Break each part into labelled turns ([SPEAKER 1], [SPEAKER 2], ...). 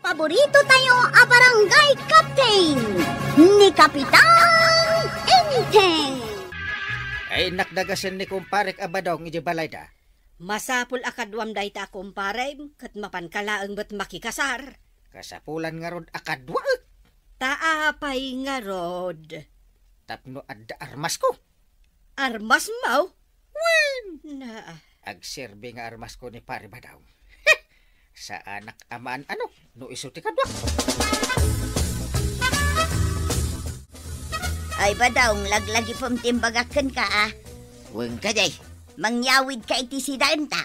[SPEAKER 1] Paborito tayo a barangay captain ni Kapitan Enteng.
[SPEAKER 2] Ay nakdagasan ni kumparek abadong iti balay da.
[SPEAKER 3] Masapul akadwam day ta kumpare, kat mapankalaang ba't makikasar.
[SPEAKER 2] Kasapulan nga rod akadwa.
[SPEAKER 3] Taapay nga rod.
[SPEAKER 2] Tapno adda armas ko.
[SPEAKER 3] Armas mo?
[SPEAKER 2] Wen!
[SPEAKER 3] Na,
[SPEAKER 2] Agserbe nga armas ko ni pare badaw. Sa anak amaan no isuti kadwa.
[SPEAKER 1] Ay badaong laglagi pom timbagakan ka
[SPEAKER 4] Huwag ka day.
[SPEAKER 1] Mangyawid ka iti sidaan ta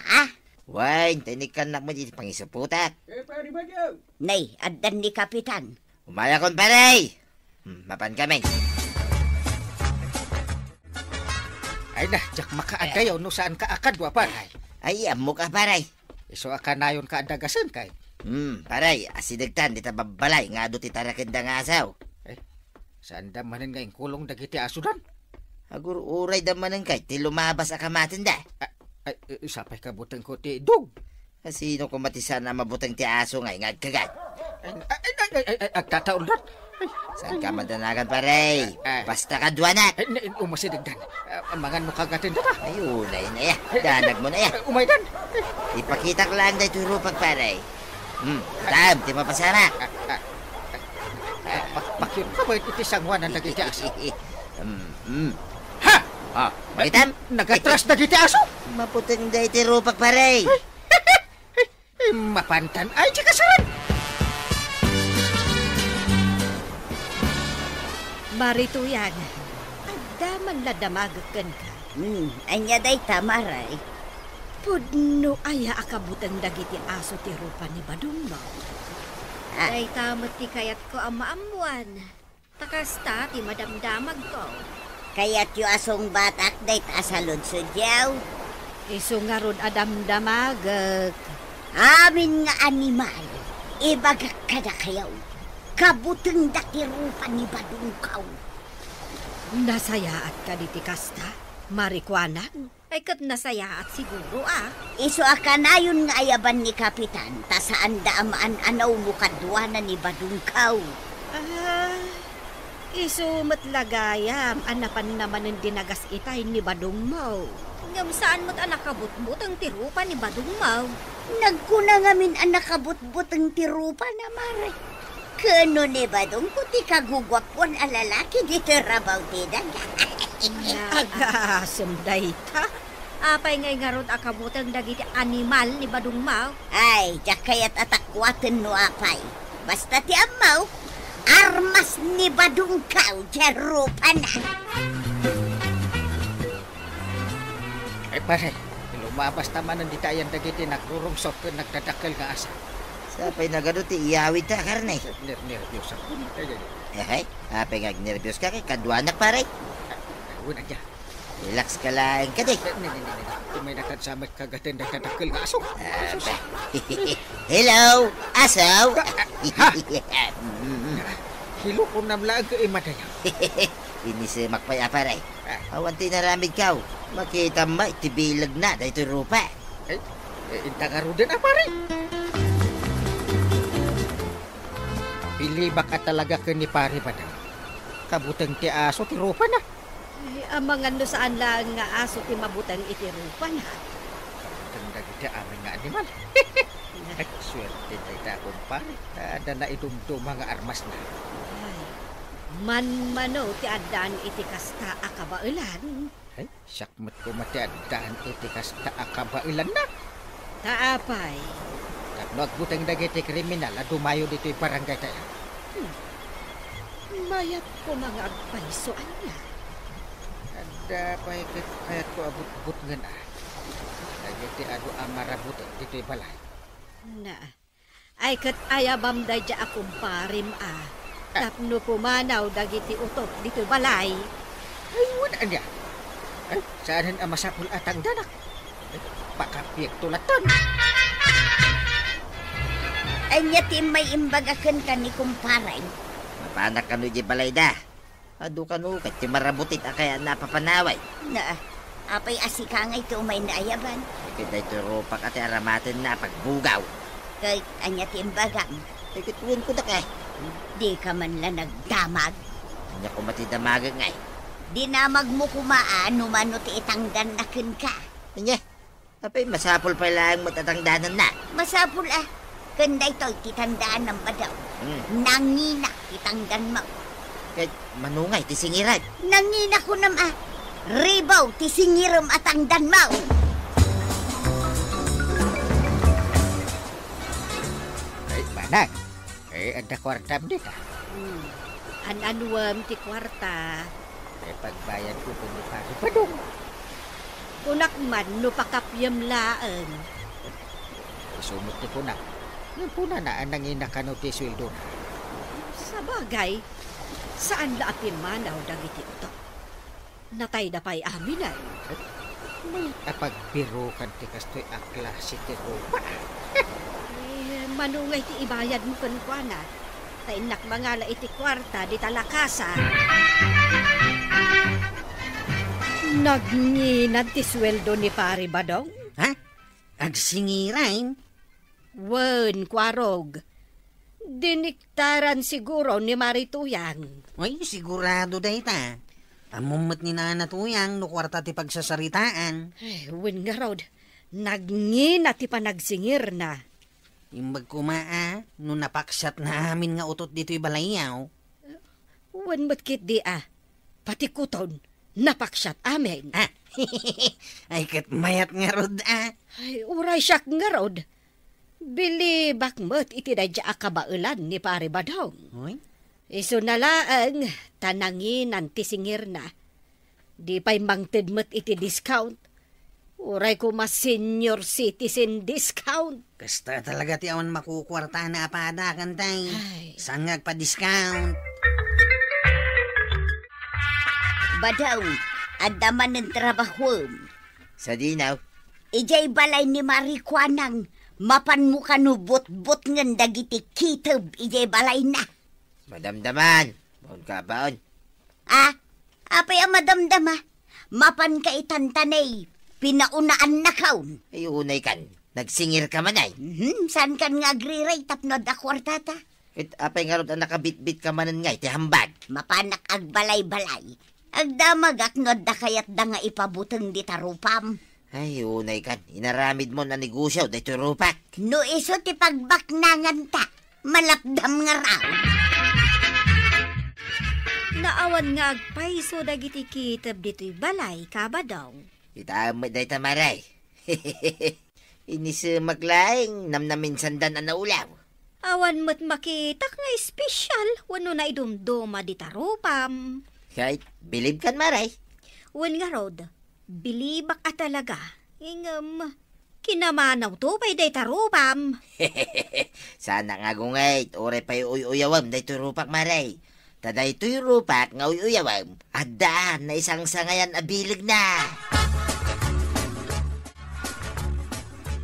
[SPEAKER 4] Wain, tinikan na mo dito pangisuputat.
[SPEAKER 2] Pare badaw.
[SPEAKER 1] Nay, addan ni Kapitan.
[SPEAKER 4] Umaya kon paray. Mapan kami.
[SPEAKER 2] Ay na, jak makaadayaw no saan ka akadwa paray.
[SPEAKER 4] Ay, amo ka paray.
[SPEAKER 2] Iso akanayon ka adagasan kay.
[SPEAKER 4] Paray, asidagtan, di tababalay, nga do titarakin da nga asaw.
[SPEAKER 2] Saan damanin nga kulong dagiti asudan?
[SPEAKER 4] Agur uray da manan kay, ti lumabas akamatin da.
[SPEAKER 2] Ay, sapay kabutang ko ti dog.
[SPEAKER 4] Sino kumatisan na mabutang ti aso ngay, ngagkagat.
[SPEAKER 2] Agtataon rat.
[SPEAKER 4] Saan ka madanagan paray? Basta kadwa na.
[SPEAKER 2] Umasidagdan. Mangan mo kagatin data.
[SPEAKER 4] Ayun, ayun na ya. Danag mo na ya.
[SPEAKER 2] Umaydan.
[SPEAKER 4] Ipakita ko lang na ituro pagparay. Tam, di mapasama.
[SPEAKER 2] Bakit ka ba iti sangwan ang dagiti aso?
[SPEAKER 4] Ha? Makitam?
[SPEAKER 2] Nagatras dagiti aso?
[SPEAKER 4] Maputing da ituro pagparay.
[SPEAKER 2] Mapantan ay di kasaran.
[SPEAKER 3] marito yan. Adda man ladamagakan ka.
[SPEAKER 1] Anya day tamaray.
[SPEAKER 3] Pudno aya akabutang dagiti aso ti rupa ni Badong mo.
[SPEAKER 5] Ay tamat ti kayat ko ang maamuan. Takasta ti madamdamag ko.
[SPEAKER 1] Kaya't yu asong batak day tasalod sudyaw.
[SPEAKER 3] Iso nga ron adamdamagag.
[SPEAKER 1] Amin nga animal. Ibagak ka na kayaw. Kabutang dati rupa ni Badong kaw.
[SPEAKER 3] Nasayaat ka di ti kasta. Marikwanan.
[SPEAKER 5] Ay kat nasaya at siguro
[SPEAKER 1] Iso akanayon nga ayaban ni Kapitan, ta saan daamaan anaw mo kadwa na ni Badungkaw.
[SPEAKER 3] Iso matlagayam, anapan naman ng dinagas itay ni Badong mo.
[SPEAKER 5] Ngam saan mo't anak kabutbut ang tirupa ni Badong Mau.
[SPEAKER 1] Nagkuna ngamin ang nakabutbut ang tirupa na mare. Kano ni Badong kuti kagugwapon a lalaki dito rabaw tidan.
[SPEAKER 3] Agasam dayta.
[SPEAKER 5] Apay ngay nga ron akabutang dagiti animal ni Badong Mau.
[SPEAKER 1] Ay, diyak kaya't atakwaten no apay. Basta ti amaw, armas ni Badungkaw tirupa na.
[SPEAKER 2] Ay pare, lumabas naman ang ditayan dagiti nagrurungsok ka nagdadakal nga asa.
[SPEAKER 4] Sapay na gano'n ti iyawid ta karne.
[SPEAKER 2] Nervyos ako.
[SPEAKER 4] Ay, apay nga nervyos ka kay kadwanak pare.
[SPEAKER 2] Una dyan.
[SPEAKER 4] Relax ka lang ka di.
[SPEAKER 2] Kung may nakadsamay kagatin nagdadakal nga aso.
[SPEAKER 4] Hello, asaw.
[SPEAKER 2] Hilo ko namlaag ka imadayaw.
[SPEAKER 4] Ini makpaya pare. Awan tinaramid kaw. Makita mo, itibilag na dahito rupa.
[SPEAKER 2] Intangaro din pare. Pilibak at talaga ka ni pare ba daw? Kabutang ti aso, ti rupa na.
[SPEAKER 3] Ay, amangan no saan lang nga aso ti mabutang iti rupa na.
[SPEAKER 2] Kabutang dagiti amin nga animal. Swerte tayo akong pare. Ada na idumdum mga armas na.
[SPEAKER 3] Ay, man-mano ti adan iti kasta akabailan.
[SPEAKER 2] Ay, sakmat ko matiadaan iti kasta akabailan na.
[SPEAKER 3] Taapay.
[SPEAKER 2] Tapno agbutang dagiti kriminal at dumayo dito'y barangay tayo.
[SPEAKER 3] Mayat ko mga agpaisoan niya.
[SPEAKER 2] Ada pa kayat ko abut-but nga na. Dagiti ado ang marabut dito'y balay.
[SPEAKER 3] Na, ay kat ayabam da dya akong parim Tapno pumanaw dagiti utok dito'y balay.
[SPEAKER 2] Ay, wala niya. Ay, saan ang masapul atang danak? Ay, pakapiyag tulatan.
[SPEAKER 1] Anya ti may imbagakan ka ni kumparay.
[SPEAKER 4] Mapanak ka no di balay da. Ado ka no, kat marabutit kaya napapanaway.
[SPEAKER 1] Na, apay asikangay ti umay na ayaban.
[SPEAKER 4] Kita ito rupa ka ti aramatin na pagbugaw.
[SPEAKER 1] Kay anya ti imbagang.
[SPEAKER 4] Ay, katuwan ko na ka.
[SPEAKER 1] Di ka man lang nagdamag.
[SPEAKER 4] Kanya ko matidamagan nga.
[SPEAKER 1] Dinamag mo kumaan, numano ti itanggan na kin ka.
[SPEAKER 4] Kanya, apay masapol pa lang matatangdanan na.
[SPEAKER 1] Masapul kanda ito'y titandaan ng badaw. Nangina titanggan mo.
[SPEAKER 4] Kahit manungay, tisingiran.
[SPEAKER 1] Nangina ko ribaw ti singiram at angdan mo.
[SPEAKER 2] Ay, manang. Ay, ada kwartam di ka.
[SPEAKER 3] An-anuam ti kwarta.
[SPEAKER 2] Ay, pagbayad ko kung di pari padong.
[SPEAKER 3] Kunak man no pakapyam laeng.
[SPEAKER 2] Ay, sumot ti punak. Yung puna na ang nangina ka no ti sweldo na.
[SPEAKER 3] Sa bagay, saan la atin manaw dagiti ito? Natay na pa'y amin ay.
[SPEAKER 2] May apagpiro kan ti kastoy akla si ti rupa.
[SPEAKER 3] Manungay ti ibayad mo kankwana. Tainak mga la iti kwarta di talakasa. Nagnginad ti sweldo ni pari badong?
[SPEAKER 4] Ha? Agsingirain?
[SPEAKER 3] Wen, kwarog. Diniktaran siguro ni Marituyang.
[SPEAKER 6] Ay, sigurado day ta. Amumot ni Nana Tuyang no kwarta ti pagsasaritaan.
[SPEAKER 3] Ay, wen nga rod. Nagnginad ti panagsingir na.
[SPEAKER 6] Imbag kumaa, no napaksat na amin nga utot dito'y balayaw.
[SPEAKER 3] Wen matkit di pati kuton, napaksyat amin.
[SPEAKER 6] Ah, ay kat mayat nga rod
[SPEAKER 3] Ay, uray siyak nga rod. Bili bakmet iti dadya akabailan ni pare badong.
[SPEAKER 6] Uy?
[SPEAKER 3] Iso nalaang tanangin ang tisingir na. Di pa'y mangtidmet iti discount. Uray ko mas senior citizen discount.
[SPEAKER 6] Kasta talaga ti awan makukwarta na apada kantay.
[SPEAKER 3] Ay.
[SPEAKER 6] Sangag pa discount.
[SPEAKER 1] Badaw, adaman ng trabaho.
[SPEAKER 4] Sa dinaw.
[SPEAKER 1] Ijay balay ni Marikwanang. Mapan mo ka no bot-bot ngan dagiti kitab. Ijay balay na.
[SPEAKER 4] Madamdaman. Baon ka baon.
[SPEAKER 1] Apay ang madamdama. Mapan ka itantanay. Pinaunaan na kaun.
[SPEAKER 4] Ay, unay kan. Nagsingir ka man ay.
[SPEAKER 1] Saan kan nga agriray tapno da kwartata?
[SPEAKER 4] Kahit apay nga rod ang nakabit-bit ka manan nga, iti hambag.
[SPEAKER 1] Mapanak agbalay-balay. Agdamagak no da kayat da nga ipabuteng di tarupam.
[SPEAKER 4] Ay, unay kan. Inaramid mo na negosyo, dito rupak.
[SPEAKER 1] No iso ti pagbaknangan ta. Malapdam nga raw.
[SPEAKER 5] Naawan nga agpaiso dagiti kitab dito'y balay, kabadong.
[SPEAKER 4] Itamad day tamaray. Inis maglaing namnamin sandan na ulaw.
[SPEAKER 5] Awan mo't makitak nga espesyal, wano na idumduma di tarupam.
[SPEAKER 4] Kahit bilib kan maray.
[SPEAKER 5] Wan nga rod, bilibak talaga. Kinamanaw to pa'y day tarupam.
[SPEAKER 4] Sana nga gungay, ore pa'y uyawam day turupak maray. Taday to'y rupak nga uyawam. Adaan na isang sangayan abilig na.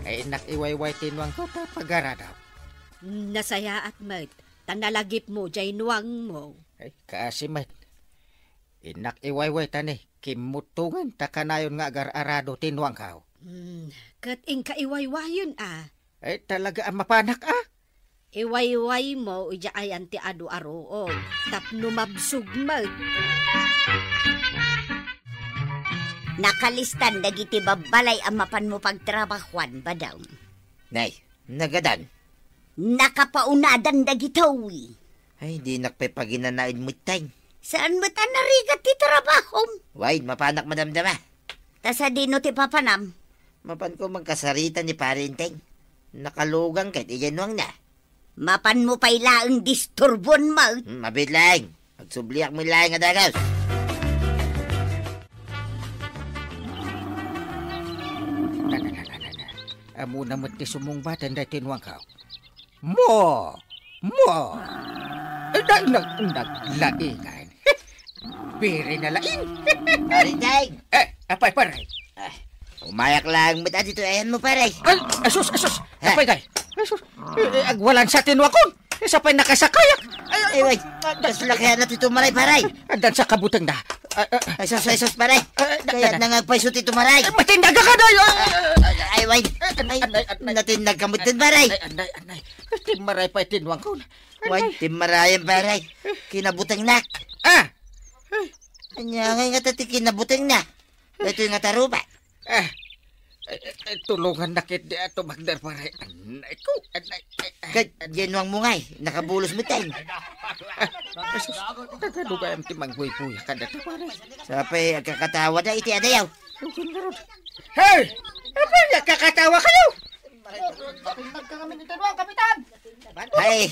[SPEAKER 2] Ay, nakiwayway tinuang ko ta pag-aradap.
[SPEAKER 3] Nasaya at mat, tanalagip mo jay nuwang mo.
[SPEAKER 2] Ay, kaasimat. Inak iwayway tani, kimutungan takanayon nga agar-arado tinuang kao.
[SPEAKER 3] Kat ing kaiwaywayon
[SPEAKER 2] Ay, talaga ang mapanak
[SPEAKER 3] Iwayway mo, ija ayan ti adu-aroon. Tapno mabsugmag.
[SPEAKER 1] Nakalistan dagiti babalay ang mapan mo pagtrabahuan ba daw?
[SPEAKER 4] Nay, nagadan.
[SPEAKER 1] Nakapaunadan dagitawi.
[SPEAKER 4] Ay, di nakpay paginanain mo tayng.
[SPEAKER 1] Saan mo ta narigat ti trabahom?
[SPEAKER 4] Wait, mapanak madamdama.
[SPEAKER 1] Tasa dino ti papanam.
[SPEAKER 4] Mapan ko magkasarita ni parinteng. Nakalugang kahit iyanuang na.
[SPEAKER 1] Mapan mo pa'y laang disturbon mo.
[SPEAKER 4] Mabit lang. Magsubliak mo lang nga dagaw.
[SPEAKER 2] Amo naman ti sumungbatan da tinuang kao. Mo! Naglaingan. Biri na lain.
[SPEAKER 4] Parinteng!
[SPEAKER 2] Apay paray.
[SPEAKER 4] Umayak lang. Ba't dito ayan mo paray?
[SPEAKER 2] Asus! Apay kay. Asus! Agwalan sa tinuang kon. Isa pa'y nakasakayak.
[SPEAKER 4] Ay, wait. Mas lakihan natin ito maray paray.
[SPEAKER 2] Andan sa kabutang na.
[SPEAKER 4] Ay, sos, maray. Kaya nangagpaisot ito, maray.
[SPEAKER 2] Matindag ka na!
[SPEAKER 4] Ay, wait. Ay, natinag kamot din, maray.
[SPEAKER 2] Anay. Maray pa itinwang ko.
[SPEAKER 4] Wait, timarayan, maray. Kinabutang na. Anya nga tati kinabutang na. Ito yung tarupa.
[SPEAKER 2] Tulungan na kit di ato magdar maray. Anay ko.
[SPEAKER 4] Ginwang mo ngay. Nakabulos mo tayo.
[SPEAKER 2] Tagalugay ang timang buhay-buhay ka dito maray.
[SPEAKER 4] Sapay, agkakatawa na iti adayaw.
[SPEAKER 2] Hey! Apa niya kakatawa kayo?
[SPEAKER 4] Ay,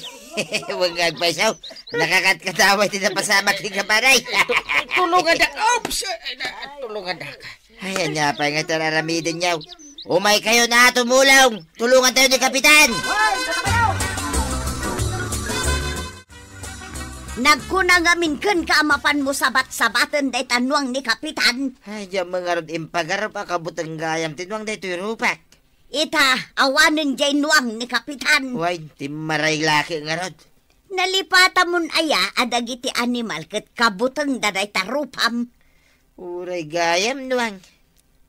[SPEAKER 4] huwag agpaisaw. Nakakatkatawa iti na pasamak ni kaparay.
[SPEAKER 2] Tulungan na. Oops! Tulungan na ka.
[SPEAKER 4] Ay, anya pa nga tararamidin niyaw. Umay kayo na tumulong. Tulungan tayo ni Kapitan.
[SPEAKER 1] Nagkunangamin kan kaamapan mo sabat-sabatan day tanwang ni Kapitan.
[SPEAKER 4] Ay, diyan mga rod impagarap akabutang gayam. Tinwang day ito'y rupak.
[SPEAKER 1] Ita, awanin jay nuwang ni Kapitan.
[SPEAKER 4] Way, timaray laki nga rod.
[SPEAKER 1] Nalipata mon aya adagiti animal ket kabutang daday tarupam.
[SPEAKER 4] Uray gayam nuwang.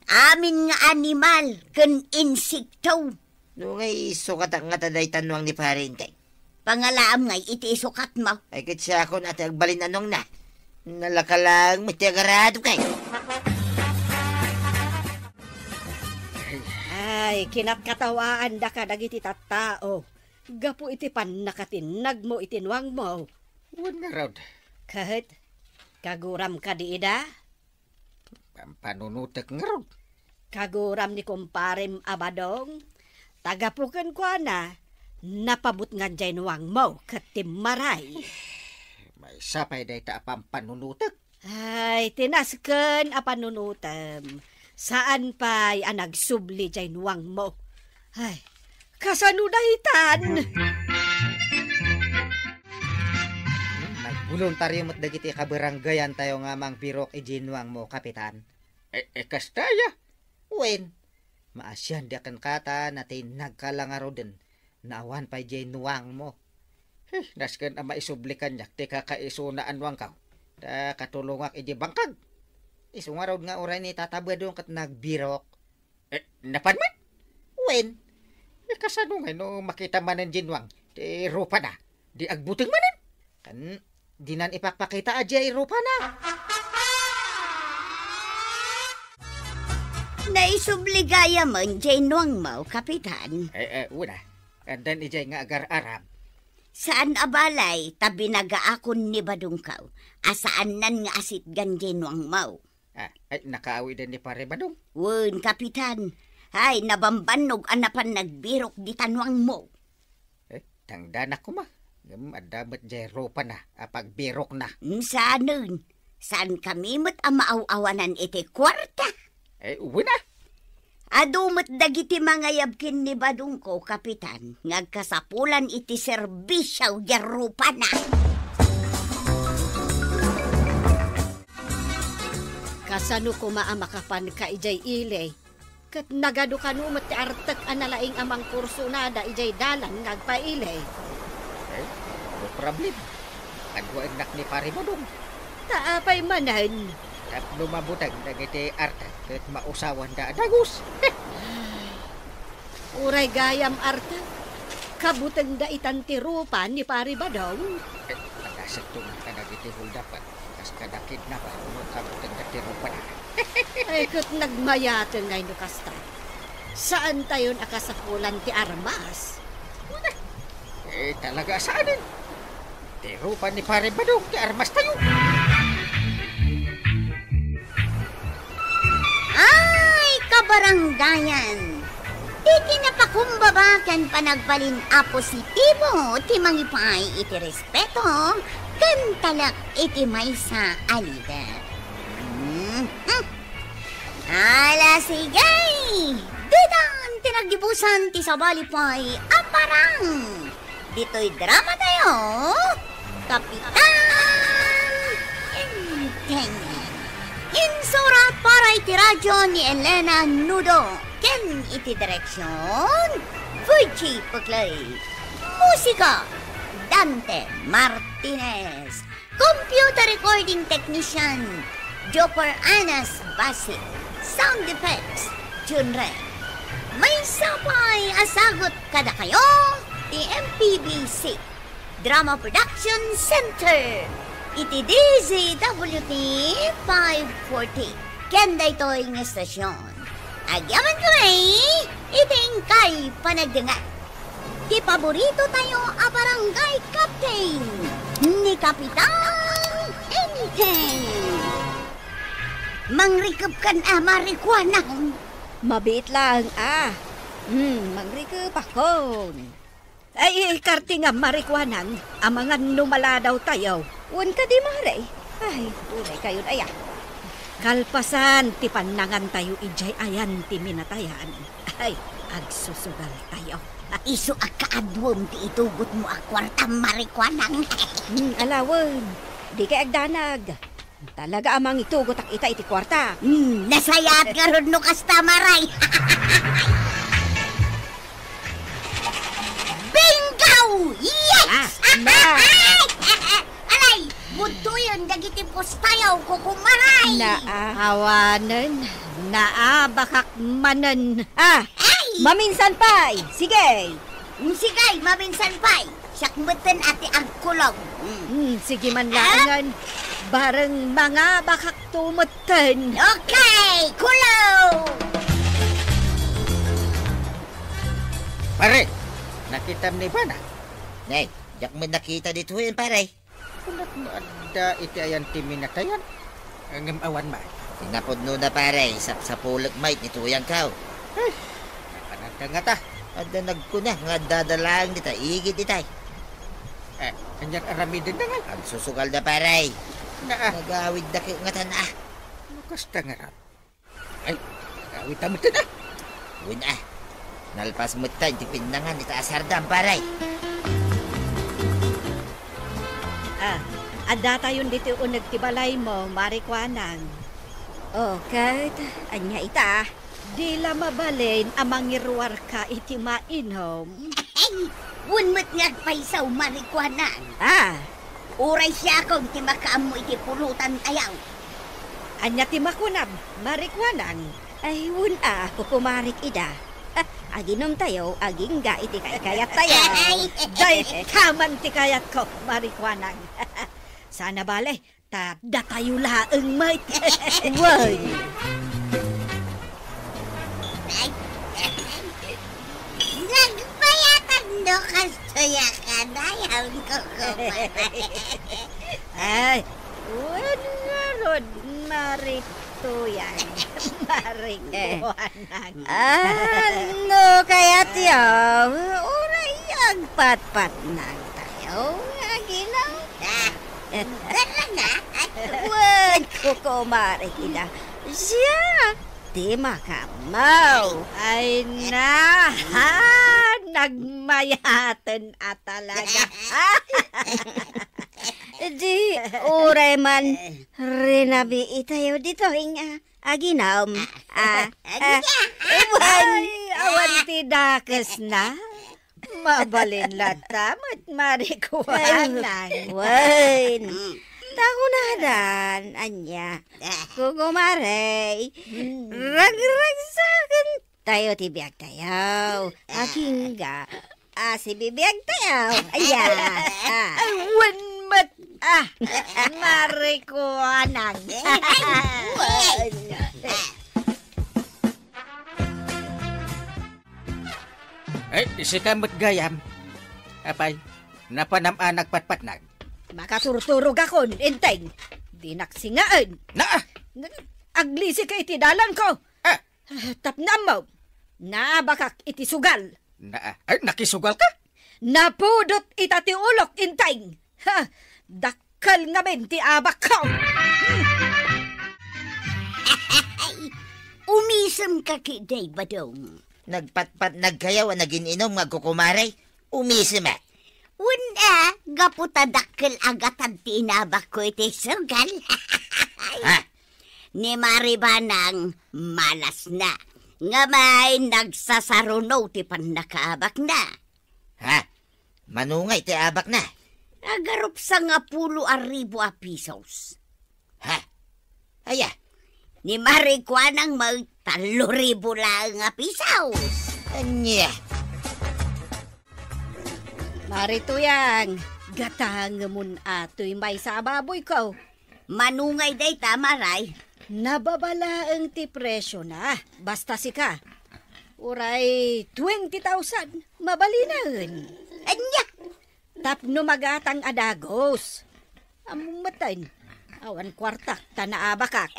[SPEAKER 1] Amin nga animal ken insekto.
[SPEAKER 4] Nungay sukat ang nga taday tanwang ni Parintay.
[SPEAKER 1] Pangalaam ngay iti sukat mo.
[SPEAKER 4] Ay kitsa ako natin agbalin anong na. Nalakalang matiagarado kay.
[SPEAKER 3] Ay, kinatkatawaan da ka dagiti tattao. Gapu iti pan nakatinag mo itinwang mo.
[SPEAKER 2] Huwag na raw.
[SPEAKER 3] Kahit kaguram ka di ida.
[SPEAKER 2] Pampanunutek nga raw.
[SPEAKER 3] Kaguram ni kumparem Abadong. Tagapukan ko na. Napabut nga dyan wang mo katimaray.
[SPEAKER 2] May sapay day ta pampanunutek.
[SPEAKER 3] Ay, tinasken a panunutem. Saan pa'y nagsubli dyan wang mo? Ay, kasanudahitan.
[SPEAKER 2] Nagboluntaryo mo't dagiti kabaranggayan tayo nga mang pirok ijinwang mo, Kapitan. Kastaya.
[SPEAKER 4] Wen.
[SPEAKER 2] Maasyan di akan kata natin nagkalangaro din. Naawan pa ijinwang mo. Nasken ang maisublikan niya. Di kakaisunaan wang ka. Da katulungak iji bangkag. Isungarod nga oray ni tatabadong kat nagbirok. Napanman?
[SPEAKER 4] Wen.
[SPEAKER 2] Kasano nga no makita manan jinwang. Di rupa na. Di agbuting manan. Kan di nan ipakpakita aja rupa na.
[SPEAKER 1] Naisubligaya man jay nuwang mo, Kapitan.
[SPEAKER 2] Una. And then ijay nga agar-arab.
[SPEAKER 1] Saan abalay tabi nagaakon ni Badungkaw? Asaan nan nga asit ganjay nuwang mo?
[SPEAKER 2] Nakaawi din ni pare Badong.
[SPEAKER 1] Wen, Kapitan. Ay, nabambanog anapan nagbirok di tanwang mo.
[SPEAKER 2] Tangdanak ko ma. Adamat jay ropa na. Pagbirok na.
[SPEAKER 1] Saanun? Saan kami mo't amaaw-awanan iti kwarta?
[SPEAKER 2] Uwi na.
[SPEAKER 1] Adumot dagiti mga yabkin ni Badungko, Kapitan. Ngagkasapulan iti serbisyaw yarupa na.
[SPEAKER 3] Kasano ko maamakapan ka ijay ilay. Kat nagado ka numot ti artek analaing amang kursunada ijay dalan ngagpailay.
[SPEAKER 2] No problem. Agwa enak ni pare Badong.
[SPEAKER 3] Taapay manan.
[SPEAKER 2] At lumabutag dagiti artek ket mausawan da dagus.
[SPEAKER 3] Uray gayam arta. Kabuteng da itantirupan ni pare Badong.
[SPEAKER 2] Pagkasat to nga dagiti huldapan. Kas kadakid na ba no kabuteng dagiti rupa na.
[SPEAKER 3] Ay kat nagmayatan ngay no kasta. Saan tayon akasapulan ti armas?
[SPEAKER 2] Talaga saanin. Ti rupa ni pare Badong ti armas tayo.
[SPEAKER 1] Ay, kabaranggayan! Iti napakumbabakan panagbalin a positibo ti mangipay iti respeto ken talak iti maysa alider. Ala sigay! Didan tinagdibusan ti sabalipay aparang! Dito'y drama tayo, Kapitan Enteng. Insurat para iti radyo ni Elena Nudo. Ken iti direksyon, Fuji Puklay. Musika, Dante Martinez. Computer recording technician, Joper Anas Basit. Sound effects, Junren. May sapay asagot kada kayo, TMPBC. Drama Production Center. Iti DZWT 540. Kenda ito'y ng estasyon. Agyaman ko iting kay panagdangat. Di paborito tayo a barangay captain ni Kapitan Anything. Mangrikap kan marikwanang.
[SPEAKER 3] Mabit lang, mangrikap ako. Ay, karti nga marikwanan, amangan numala daw tayo.
[SPEAKER 5] Un ka di maray. Ay, tunay kayo na yan.
[SPEAKER 3] Kalpasan, ti panangan tayo ijay ayan ti minatayan. Ay, agsusugal tayo.
[SPEAKER 1] Isu akaadwom ti itugot mo akwarta marikwanang.
[SPEAKER 5] Alawan, di kay agdanag. Talaga amang itugot ak ita iti kwarta.
[SPEAKER 1] Nasayat nga ron no kastamaray. Bingo! Yes! Alay! Mudo yun, dagiti postayaw ko kumaray.
[SPEAKER 3] Awanan, bakak manan.
[SPEAKER 5] Maminsan pa'y. Sige.
[SPEAKER 1] Sige, maminsan pa'y. Sakmutin ati agkulog.
[SPEAKER 3] Sige man laangan, bareng mga bakak tumutan.
[SPEAKER 1] Okay, kulog!
[SPEAKER 2] Pare, nakita ni ba na?
[SPEAKER 4] Nay, yak mo nakita dito yun, pare.
[SPEAKER 2] Kunat mo ada iti ayan ti minatayan. Ang awan ba?
[SPEAKER 4] Tinapod no na, pare. Sa pulag might ni tuyang kao.
[SPEAKER 2] Panagka nga ta.
[SPEAKER 4] Ada nagkuna nga dadalang dita. Igit itay.
[SPEAKER 2] Kanyang aramidin na nga.
[SPEAKER 4] Ang susugal na, pare.
[SPEAKER 2] Naa.
[SPEAKER 4] Nagawid na kayo nga tanah.
[SPEAKER 2] Lukas ta nga ram. Ay, nagawid tamit na.
[SPEAKER 4] Uwin nalpas mo tayo. Tipin na nga nita asardam, pare.
[SPEAKER 3] Ada tayon dito unag tibalay mo, marikwanang.
[SPEAKER 5] Okay, anya ita.
[SPEAKER 3] Di la mabalin amang irwar ka iti mainom.
[SPEAKER 1] Ay, wunmut nga paisaw marikwanan. Uray siya kong timakam mo iti pulutan ayaw.
[SPEAKER 3] Anya ti makunam, marikwanang.
[SPEAKER 5] Ay, kukumarik ida. Aginom tayo, aging ga iti kayat tayo.
[SPEAKER 3] Day kaman ti kayat ko, marikwanang. Sana bale, tada tayo laeng may.
[SPEAKER 5] Way!
[SPEAKER 1] Nagbayatan do kastoya ka na yaw ko
[SPEAKER 3] Ay, wala ron, marituyan. Marikwanang.
[SPEAKER 5] Ano kayat yaw? Uray ang pat-pat nang tayo. Aginaw. Wag kukumarik ida. Siya, di makamaw.
[SPEAKER 3] Ay nagmayatan at talaga.
[SPEAKER 5] Di, uray man, rinabi itayo dito hinga. Aginaw.
[SPEAKER 3] Awan ti dakes na. Mabalin latamat marikuanang.
[SPEAKER 5] Wen. Takunadan, anya. Kukumaray. Rag-ragsakan tayo ti biyag tayo. Aking ga. Si bibiyag tayo.
[SPEAKER 3] Wen mat. Marikuanang.
[SPEAKER 2] Ay, isi kamot gayam. Apay, napanam-anak patpatnag.
[SPEAKER 3] Makaturturog ako, inteng. Di naksingaan. Aglisi ka iti dalan ko. Tapnam mo. Nabakak iti sugal.
[SPEAKER 2] Ay, nakisugal ka?
[SPEAKER 3] Napudot itati ulok, inteng. Dakkal nga ti abak ko.
[SPEAKER 1] Umisam ka kiday badong.
[SPEAKER 4] Nagpatpat nagkayaw naging inom nga kukumaray. Umisima.
[SPEAKER 1] Una, gaputadakkel agatan tinabak ko iti sugal. Ni Maribanang malas na. Nga may nagsasaruno ti panakaabak na.
[SPEAKER 4] Manungay ti abak na.
[SPEAKER 1] Agarup sa nga 10,000 pesos.
[SPEAKER 4] Aya,
[SPEAKER 1] Ni Marikwan ang mag 3,000 lang nga pisaw.
[SPEAKER 4] anya.
[SPEAKER 3] Marituyang, gatang mun ato'y may sa baboy ko.
[SPEAKER 1] Manungay day tamaray.
[SPEAKER 3] Nababala ang ti presyo na, basta sika. Uray, 20,000, mabalinahan.
[SPEAKER 1] Anya!
[SPEAKER 3] Tapno magatang adagos. Amumatayin, awan kwartak, tanaabakak.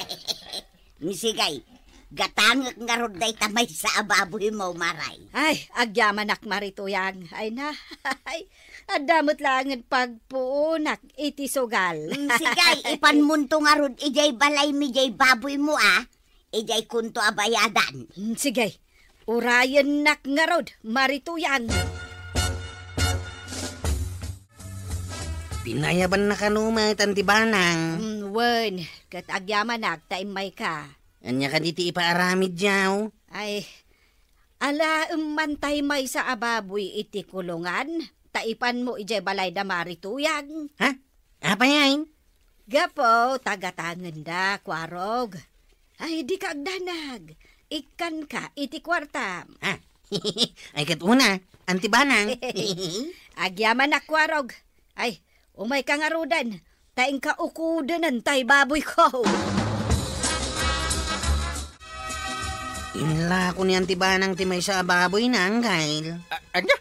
[SPEAKER 1] Misigay, gatangak nga rod day tamay sa ababoy mo, maray.
[SPEAKER 3] Ay, agyamanak Marituyang. Ay na, ay, adamot lang ang pagpuunak iti sugal.
[SPEAKER 1] Sigay, ipanmunto nga rod, ijay balay mi jay baboy mo ijay kunto abayadan.
[SPEAKER 3] Sige, urayan nak nga rod, Marituyang.
[SPEAKER 6] Pinayaban na kanuma tantibanang.
[SPEAKER 3] Wen, kat agyamanak taimay ka.
[SPEAKER 6] Anya ka diti ipaaramid yaw.
[SPEAKER 3] Ay, ala mantay may sa ababoy iti kulungan, taipan mo ijay balay da Marituyang.
[SPEAKER 6] Ha? Apa yain?
[SPEAKER 3] Gapo, tagatangan da, kwarog. Ay, di ka agdanag. Ikan ka, iti kwartam.
[SPEAKER 6] Ha? Ay katuna, antibanang.
[SPEAKER 3] Agyaman na kwarog. Ay, umay ka nga rudan. Taing ka ukudanan tay baboy ko.
[SPEAKER 6] Inla ko ni antibanang timay sa baboy na ang kail.
[SPEAKER 2] Anya?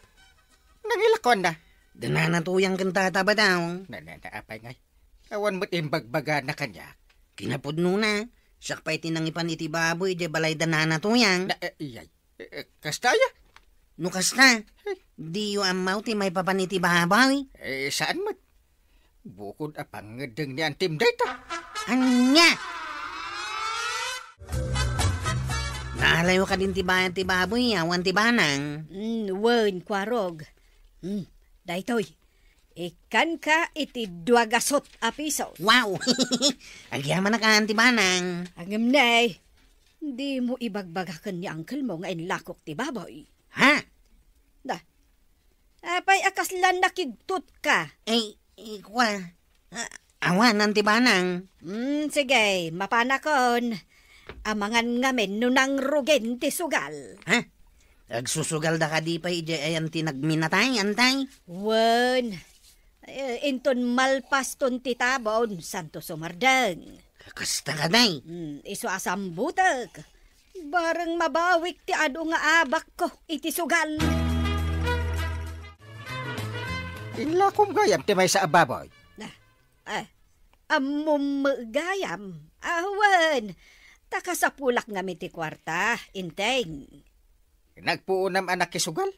[SPEAKER 2] Nangilakon na.
[SPEAKER 6] Dananatuyang kantata ba daw?
[SPEAKER 2] Apay ngay. Awan mo't imbagbaga na kanya.
[SPEAKER 6] Kinapudno na. Sakpay tinangipan iti baboy, di balay dananatuyang.
[SPEAKER 2] Iyay. Kastaya?
[SPEAKER 6] Nukas na. Di yu amaw ti may papaniti baboy.
[SPEAKER 2] Saan mo't? Bukod apang ngedeng ni antim data.
[SPEAKER 6] Anya! Naalayo ka din ti baboy, awan ti banang.
[SPEAKER 3] Wen, kwarog. Daytoy, ikan ka iti 200 a piso.
[SPEAKER 6] Wow! Agyaman na ka, antibanang.
[SPEAKER 3] Angam nay, di mo ibagbagakan ni uncle mo nga inlakok ti baboy.
[SPEAKER 6] Ha?
[SPEAKER 3] Da, apay akaslan nakigtut ka.
[SPEAKER 6] Kwa. Awan, antibanang.
[SPEAKER 3] Sige, mapanakon. Amangan ngamen nunang rugen ti sugal.
[SPEAKER 6] Ha? Agsusugal da ka di pa ayan tinagminatay, antay.
[SPEAKER 3] Wen, inton malpaston ti tabon, santo sumardeng.
[SPEAKER 6] Kasta ka day.
[SPEAKER 3] Iso asambutak. Barang mabawik ti ado nga abak ko iti sugal.
[SPEAKER 2] Inla kong gayam timay sa ababoy.
[SPEAKER 3] Amumagayam. Awan, takasapulak nga miti kwarta, inteng.
[SPEAKER 2] Nagpuunam anak kisugal?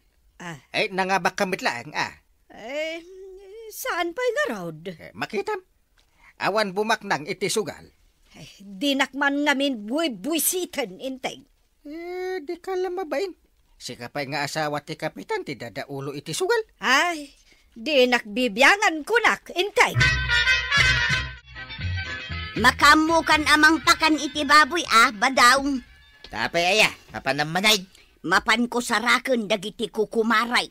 [SPEAKER 2] Ay, nangabak kamit lang,
[SPEAKER 3] Saan pa'y nga rod?
[SPEAKER 2] Makitam. Awan bumaknang iti sugal.
[SPEAKER 3] Dinakman ngamin buy-buisitan, inteng.
[SPEAKER 2] Di ka lamabain. Sika pa'y nga asawa ti kapitan, ti dadaulo iti sugal.
[SPEAKER 3] Ay, dinakbibyangan kunak, inteng.
[SPEAKER 1] Makamukan amang pakan iti baboy badaw.
[SPEAKER 4] Tapay aya, papanamanay.
[SPEAKER 1] Mapan ko saraken dagiti kukumaray.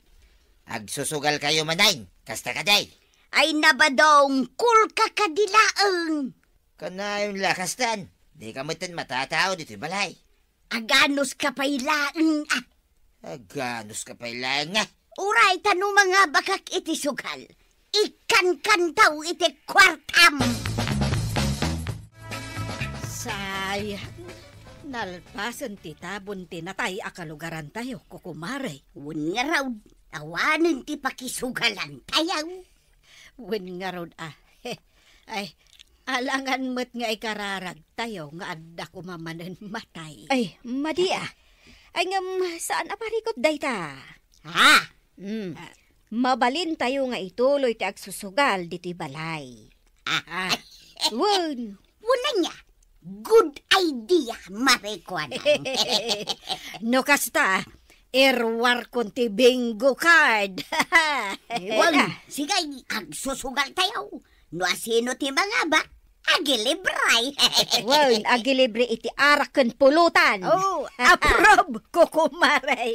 [SPEAKER 4] Agsusugal kayo manay, kasta ka day.
[SPEAKER 1] Ay nabadong kul kakadilaeng.
[SPEAKER 4] Kanayon lakastan, di ka matan matatao dito balay.
[SPEAKER 1] Aganos ka pailaeng
[SPEAKER 4] Aganos ka pailaeng nga.
[SPEAKER 1] Uray tanu mga bakak iti sugal. Ikan kantaw iti kwartam.
[SPEAKER 3] Sayang, nalpasan ti tabon tinatay akalugaran tayo, kukumare.
[SPEAKER 1] Wen nga raw, awanin ti pakisugalan tayaw.
[SPEAKER 3] Wen nga raw, ay, alangan mo't nga ikararag tayo nga adda kumamanan matay.
[SPEAKER 5] Ay, madia. Ay ngam, saan aparikot dayta?
[SPEAKER 1] Ha?
[SPEAKER 5] Mabalin tayo nga ituloy ti agsusugal diti balay. Wen,
[SPEAKER 1] Wala niya. Good idea, Marikwan.
[SPEAKER 3] No kasta, erwar konti bingo card.
[SPEAKER 1] Wala, sigay, agsusugal tayo. No asino ti mga ba? Agilibray.
[SPEAKER 5] wen, agilibre iti araken pulutan.
[SPEAKER 3] Oh, approve, kukumare.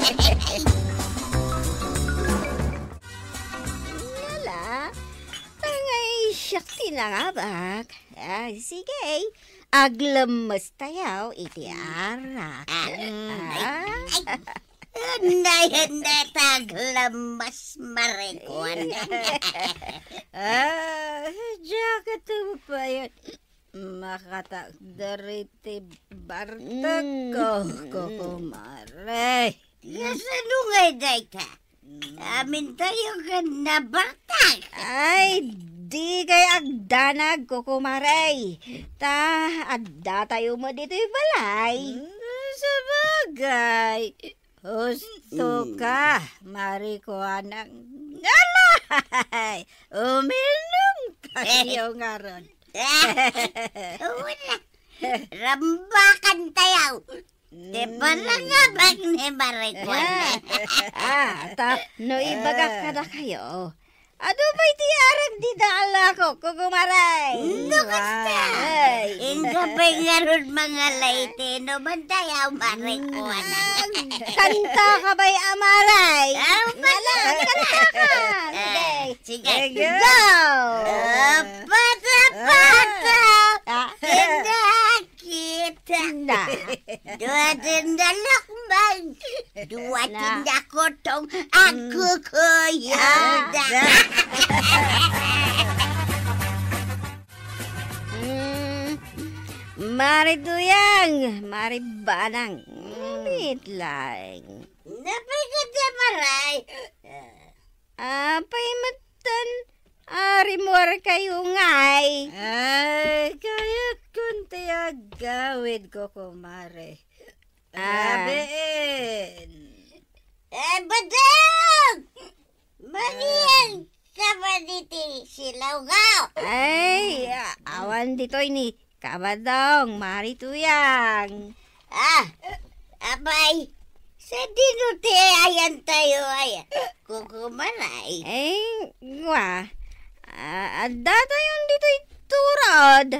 [SPEAKER 5] Lala, tangay siyak tinangabak. Sige,
[SPEAKER 3] aglemes tayaw iti arak.
[SPEAKER 1] Hindi taglamas marikwan.
[SPEAKER 3] Diya ka tumapayan. Makatakdariti bartak ko, kukumare.
[SPEAKER 1] Kasano nga day ka? Amin tayo ka na bartak.
[SPEAKER 3] Ay, di kay agdanag, kukumare. Ta, adda tayo mo dito'y balay. Sa bagay. Husto ka, marikuanang. Alay! Uminom tayo nga ron.
[SPEAKER 1] Wala. Rambakan tayo. Di ba lang nga bang ni marikwan?
[SPEAKER 3] No ibaga kada kayo. Ano ba'y tiarang di daala ko, kukumaray?
[SPEAKER 1] Basta. Inga ba nga ron mga laite no man tayo marikwan?
[SPEAKER 3] Kanta ka ba'y amaray?
[SPEAKER 1] Wala,
[SPEAKER 3] kanta ka.
[SPEAKER 1] Sige,
[SPEAKER 3] Go!
[SPEAKER 1] Pata-pata. Kinakita.
[SPEAKER 3] Na.
[SPEAKER 1] Dua tindalakbang. Dua tindakotong. Aku kuyada.
[SPEAKER 3] Mari tuyang, mari banang. Wait lang.
[SPEAKER 1] Napikat na maray.
[SPEAKER 3] Apay matan, ari mo kayo ngay. Ay, kaya kunti agawid ko, kumare. Abin.
[SPEAKER 1] Badang! Maniyan ka ba diti silaw ka?
[SPEAKER 3] Ay, awan dito ini. Kabadong, mari tuyang.
[SPEAKER 1] Abay. Sa dinuti ayan tayo ay kukumaray.
[SPEAKER 3] Ay, adda tayong dito'y turod.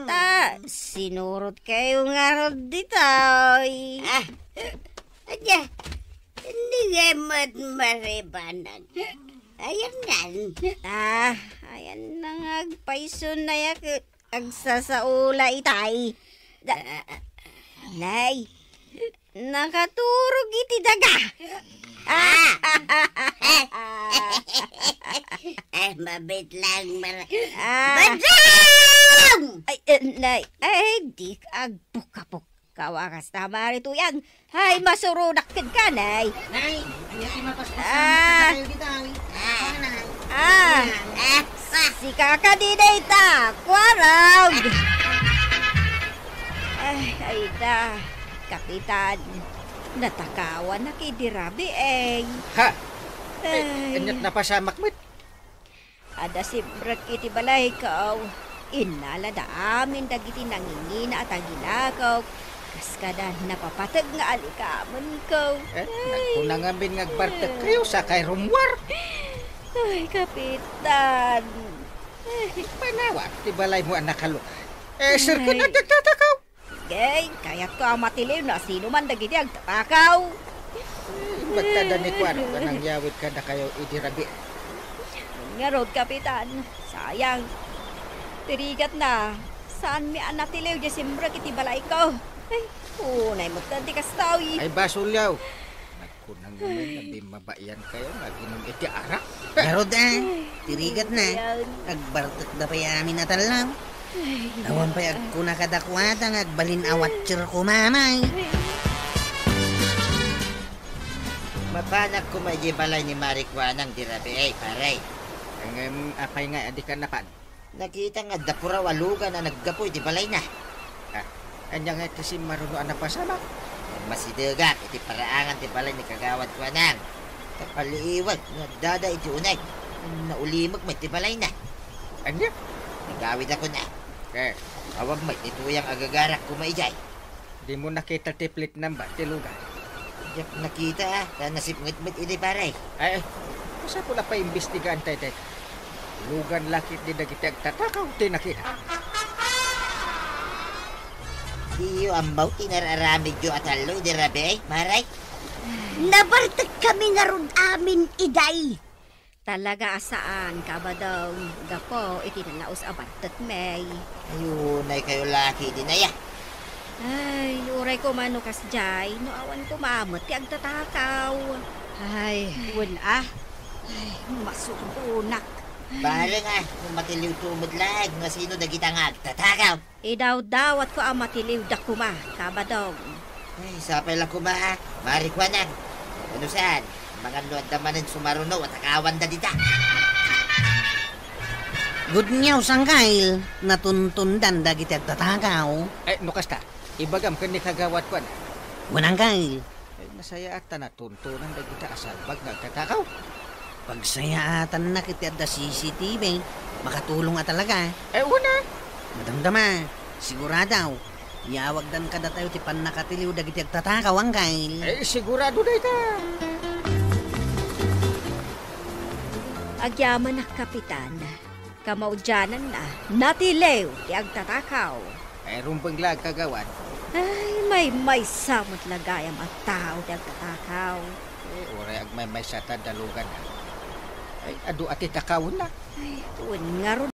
[SPEAKER 3] Ta, sinurot kayo nga rod dito'y.
[SPEAKER 1] Adya, hindi nga maribanag. Ayan nan.
[SPEAKER 3] Ayan na nga, agpaiso na yak, agsasaula itay. Nay, nakaturog iti daga.
[SPEAKER 1] Mabit lang maray.
[SPEAKER 3] Badang! Nay, di agpukapok. Kawakas na marito yan. Ay, masurunak ka, nay.
[SPEAKER 6] Nay, ayaw si mapaspasan kayo dito.
[SPEAKER 3] Si kakadiday ta, kwarag. Ay da, kapitan. Natakawan na kay Dirabi,
[SPEAKER 2] Ha?
[SPEAKER 3] Ay,
[SPEAKER 2] Anyat na pasamak mit.
[SPEAKER 3] ada si Brad iti balay ko. Inala da amin dagiti nangingina at agilakaw. Kaskada napapatag nga alikaman ko.
[SPEAKER 2] Nagpunangambin ngagbartek kayo sa kay rumwar.
[SPEAKER 3] Ay, kapitan.
[SPEAKER 2] Panawa, ti balay mo anak kalo. Sir ko nagtatakaw.
[SPEAKER 3] Gay, kaya't ko ang matiliw na sino man dagiti agtatakaw.
[SPEAKER 2] Magtada ni Kwaro ka nang yawid ka na kayo idirabi.
[SPEAKER 3] Nga rod, kapitan. Sayang. Tirigat na. Saan mi anatiliw di simbra kiti balay ko? Ay, unay magtanti kastawi.
[SPEAKER 2] Ay basulyaw. Nagkunang naman na di mabayan kayo. Naginom iti arak.
[SPEAKER 6] Garod tirigat na. Agbartak da pa yamin na talang. Awan pa agkuna kadakwata nga agbalin awatcher ko mamay.
[SPEAKER 4] Mapanak ko may balay ni Marikwanang dirabi paray.
[SPEAKER 2] Ang apay nga, adi ka napan.
[SPEAKER 4] Nakita nga dapura walugan na naggapoy di balay na.
[SPEAKER 2] Anya nga iti si marunoan na pasama.
[SPEAKER 4] Masidagak iti paraangan ti balay ni Kagawad Kwanang. Kapaliiwag nagdada iti unay. Naulimag may ti balay na.
[SPEAKER 2] Anya?
[SPEAKER 4] Nagawid ako na. Awag may ituyang agagarak ko maijay.
[SPEAKER 2] Di mo nakita tiplit namba, tilugan.
[SPEAKER 4] Yak nakita na nasipngit-mit iti paray.
[SPEAKER 2] Ay, masa ko na pa imbestigaan tayo. Lugan lakit di dagiti agtatakaw, di nakita.
[SPEAKER 4] Iyo ambaw tinararamid yo atalo di rabi maray.
[SPEAKER 1] Nabartag kami nga ron amin, iday.
[SPEAKER 5] Talaga asaan ka ba daw? Gapo, itinalaos abatat may.
[SPEAKER 4] Ayun, ay kayo laki din ay.
[SPEAKER 5] Ay, uray ko manukas jay. No awan ko maamot ti agtatakaw.
[SPEAKER 3] Ay, wala. Ay, masuunak.
[SPEAKER 4] Bahala nga, kung matiliw tumod lag, nga sino dagita nga agtatakaw.
[SPEAKER 5] Idaw-dawat ko ang matiliw da kuma, kabadong.
[SPEAKER 4] Ay, sapay lang kumaha, marikwanan. Ano saan? Mga nuad damanin sumaruno at akawan da dita.
[SPEAKER 6] Good news ang kail. Natuntundan dagiti agtatakaw.
[SPEAKER 2] Ay, nukas ta. Ibagam ka ni kagawat ko.
[SPEAKER 6] Wanang kail.
[SPEAKER 2] Ay, masaya at natuntunan na kita asalbag na kakakaw.
[SPEAKER 6] Pagsayaatan na kiti at da CCTV. Makatulong nga talaga.
[SPEAKER 2] Eh, una.
[SPEAKER 6] Madamdama, siguradaw. Yawag dan kada tayo ti pan nakatiliw dagiti agtatakaw ang kail.
[SPEAKER 2] Eh, sigurado na ita.
[SPEAKER 5] Agyaman na kapitan. Kamaudyanan na. Natilew ti agtatakaw.
[SPEAKER 2] Ay, rumpang lag kagawat.
[SPEAKER 5] Ay, may samot lagayam at tao ti agtatakaw.
[SPEAKER 2] Eh, oray agmay sa tadalugan. Ay, adu ati takawon na.
[SPEAKER 5] Ay, tuwan nga ron